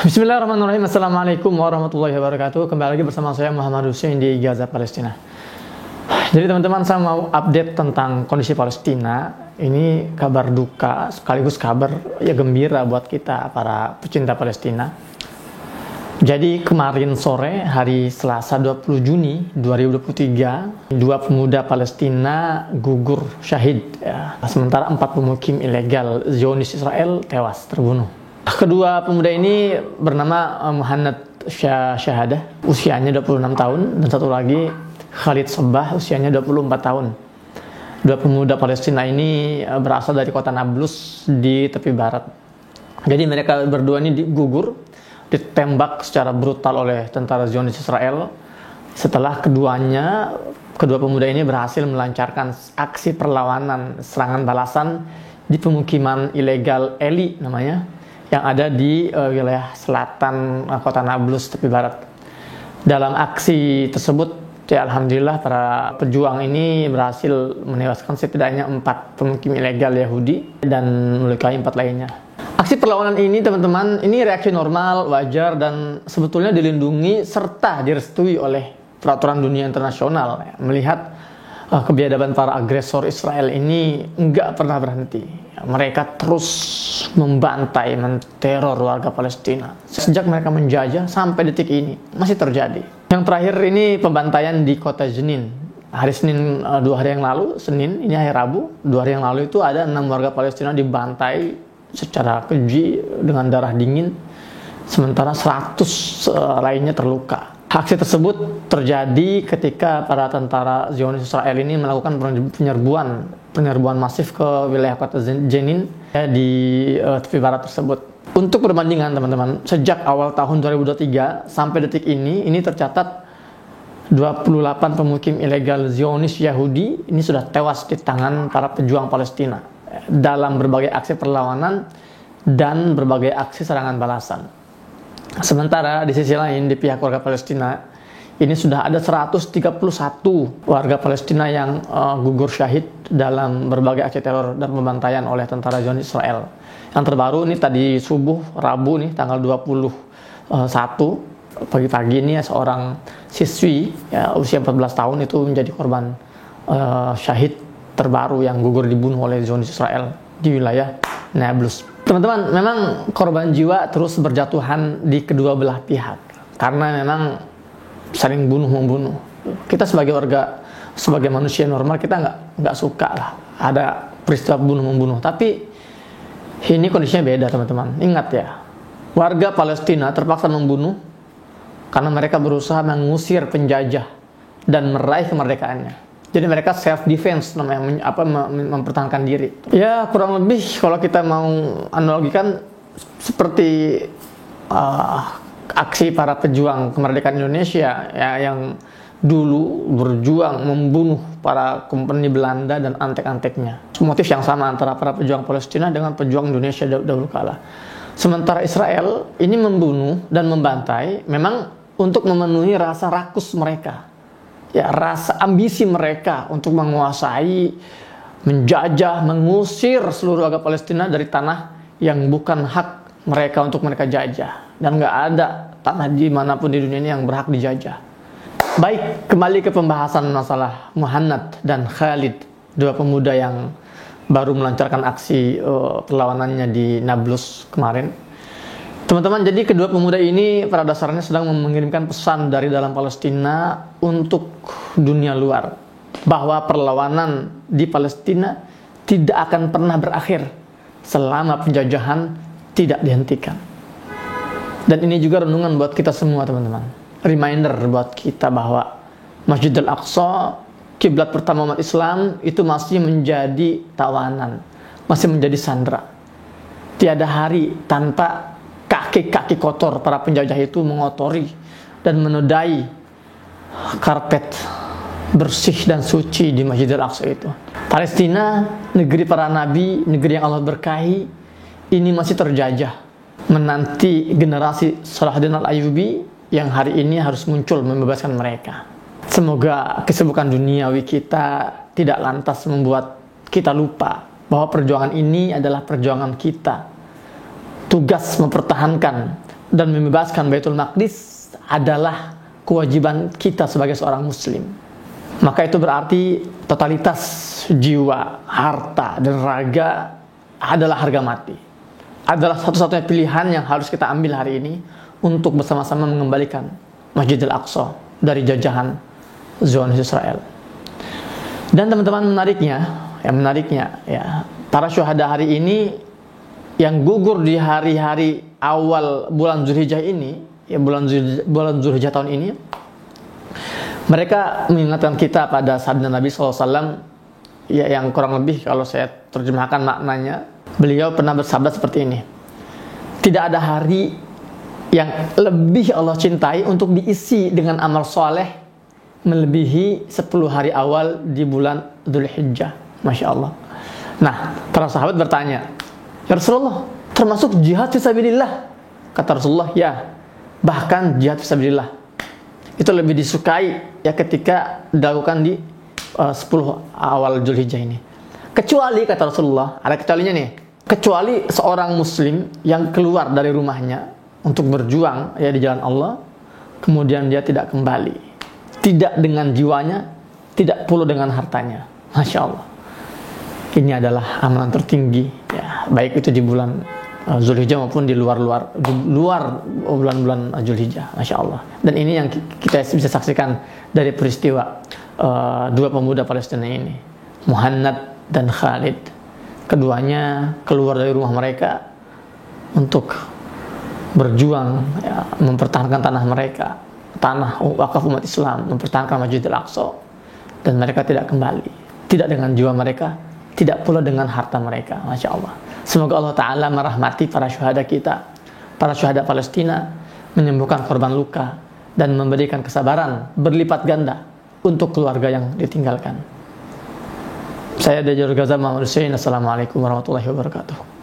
Bismillahirrahmanirrahim. Assalamualaikum warahmatullahi wabarakatuh. Kembali lagi bersama saya Muhammad Hussein di Gaza, Palestina. Jadi teman-teman, saya mau update tentang kondisi Palestina. Ini kabar duka sekaligus kabar gembira buat kita para pecinta Palestina. Jadi kemarin sore, hari Selasa 20 Juni 2023, dua pemuda Palestina gugur syahid. Sementara 4 pemukim ilegal Zionis Israel tewas terbunuh. Kedua pemuda ini bernama Muhannad Shahadah, usianya 26 tahun, dan satu lagi Khalid Sabah, usianya 24 tahun. Dua pemuda Palestina ini berasal dari kota Nablus di tepi barat. Jadi mereka berdua ini gugur, ditembak secara brutal oleh tentara Zionis Israel. Setelah kedua pemuda ini berhasil melancarkan aksi perlawanan serangan balasan di pemukiman ilegal Eli namanya, yang ada di wilayah selatan kota Nablus tepi barat. Dalam aksi tersebut, alhamdulillah para pejuang ini berhasil menewaskan setidaknya 4 pemukim ilegal Yahudi dan melukai 4 lainnya. Aksi perlawanan ini, teman-teman, ini reaksi normal, wajar, dan sebetulnya dilindungi serta direstui oleh peraturan dunia internasional. Melihat kebiadaban para agresor Israel ini nggak pernah berhenti. Mereka terus membantai, menteror warga Palestina. Sejak mereka menjajah sampai detik ini masih terjadi. Yang terakhir ini pembantaian di kota Jenin. Hari Senin 2 hari yang lalu, Senin, ini hari Rabu, 2 hari yang lalu itu ada 6 warga Palestina dibantai secara keji dengan darah dingin. Sementara 100 lainnya terluka. Aksi tersebut terjadi ketika para tentara Zionis Israel ini melakukan penyerbuan masif ke wilayah kota Jenin di tepi barat tersebut. Untuk perbandingan, teman-teman, sejak awal tahun 2023 sampai detik ini tercatat 28 pemukim ilegal Zionis Yahudi ini sudah tewas di tangan para pejuang Palestina dalam berbagai aksi perlawanan dan berbagai aksi serangan balasan. Sementara di sisi lain, di pihak warga Palestina ini sudah ada 131 warga Palestina yang gugur syahid dalam berbagai aksi teror dan pembantaian oleh tentara Zionis Israel. Yang terbaru ini tadi subuh Rabu nih tanggal 21 pagi-pagi ini seorang siswi usia 14 tahun itu menjadi korban syahid terbaru yang gugur dibunuh oleh Zionis Israel di wilayah Nablus. Teman-teman, memang korban jiwa terus berjatuhan di kedua belah pihak karena memang saling bunuh-membunuh. Kita sebagai manusia normal, kita nggak suka lah ada peristiwa bunuh-membunuh. Tapi ini kondisinya beda, teman-teman. Ingat ya, warga Palestina terpaksa membunuh karena mereka berusaha mengusir penjajah dan meraih kemerdekaannya. Jadi mereka self defense namanya, mempertahankan diri. Ya kurang lebih kalau kita mau analogikan seperti aksi para pejuang kemerdekaan Indonesia yang dulu berjuang membunuh para kompeni Belanda dan antek-anteknya. Motif yang sama antara para pejuang Palestina dengan pejuang Indonesia dahulu kala. Sementara Israel ini membunuh dan membantai memang untuk memenuhi rasa rakus mereka. Ya, rasa ambisi mereka untuk menguasai, menjajah, mengusir seluruh warga Palestina dari tanah yang bukan hak mereka untuk mereka jajah. Dan nggak ada tanah dimanapun di dunia ini yang berhak dijajah. Baik, kembali ke pembahasan masalah Muhannad dan Khalid, dua pemuda yang baru melancarkan aksi perlawanannya di Nablus kemarin. Teman-teman, jadi kedua pemuda ini pada dasarnya sedang mengirimkan pesan dari dalam Palestina untuk dunia luar bahwa perlawanan di Palestina tidak akan pernah berakhir selama penjajahan tidak dihentikan. Dan ini juga renungan buat kita semua, teman-teman. Reminder buat kita bahwa Masjid Al-Aqsa, kiblat pertama umat Islam, itu masih menjadi tawanan, masih menjadi sandera. Tiada hari tanpa kaki-kaki kotor para penjajah itu mengotori dan menodai karpet bersih dan suci di Masjid Al-Aqsa itu. Palestina, negeri para nabi, negeri yang Allah berkahi, ini masih terjajah, menanti generasi Salahuddin Al-Ayyubi yang hari ini harus muncul membebaskan mereka. Semoga kesibukan duniawi kita tidak lantas membuat kita lupa bahwa perjuangan ini adalah perjuangan kita. Tugas mempertahankan dan membebaskan Baitul Maqdis adalah kewajiban kita sebagai seorang muslim. Maka itu berarti totalitas jiwa, harta, dan raga adalah harga mati. Adalah satu-satunya pilihan yang harus kita ambil hari ini untuk bersama-sama mengembalikan Masjidil Aqsa dari jajahan Zionis Israel. Dan teman-teman, menariknya ya, para syuhada hari ini yang gugur di hari-hari awal bulan Zulhijjah ini, ya bulan Zulhijjah tahun ini, mereka mengingatkan kita pada sabda Nabi SAW, ya, yang kurang lebih kalau saya terjemahkan maknanya, beliau pernah bersabda seperti ini: tidak ada hari yang lebih Allah cintai untuk diisi dengan amal soleh melebihi 10 hari awal di bulan Dzulhijjah. Masya Allah. Nah, para sahabat bertanya, ya Rasulullah, termasuk jihad fisabilillah? Kata Rasulullah, ya, bahkan jihad fisabilillah itu lebih disukai ya ketika dilakukan di 10 awal Dzulhijjah ini. Kecuali, kata Rasulullah, ada kecualinya nih, kecuali seorang muslim yang keluar dari rumahnya untuk berjuang ya di jalan Allah, kemudian dia tidak kembali, tidak dengan jiwanya, tidak pula dengan hartanya. Masya Allah. Ini adalah amalan tertinggi ya, baik itu di bulan Zulhijjah maupun di luar bulan-bulan Zulhijjah. Masya Allah. Dan ini yang kita bisa saksikan dari peristiwa dua pemuda Palestina ini, Muhannad dan Khalid. Keduanya keluar dari rumah mereka untuk berjuang ya, mempertahankan tanah mereka, tanah wakaf umat Islam, mempertahankan Masjidil Aqsa, dan mereka tidak kembali, tidak dengan jiwa mereka, tidak pula dengan harta mereka. Masya Allah. Semoga Allah Ta'ala merahmati para syuhada kita, para syuhada Palestina, menyembuhkan korban luka dan memberikan kesabaran berlipat ganda untuk keluarga yang ditinggalkan. Saya dari Jalur Gaza, Muhammad Hussein. Assalamualaikum warahmatullahi wabarakatuh.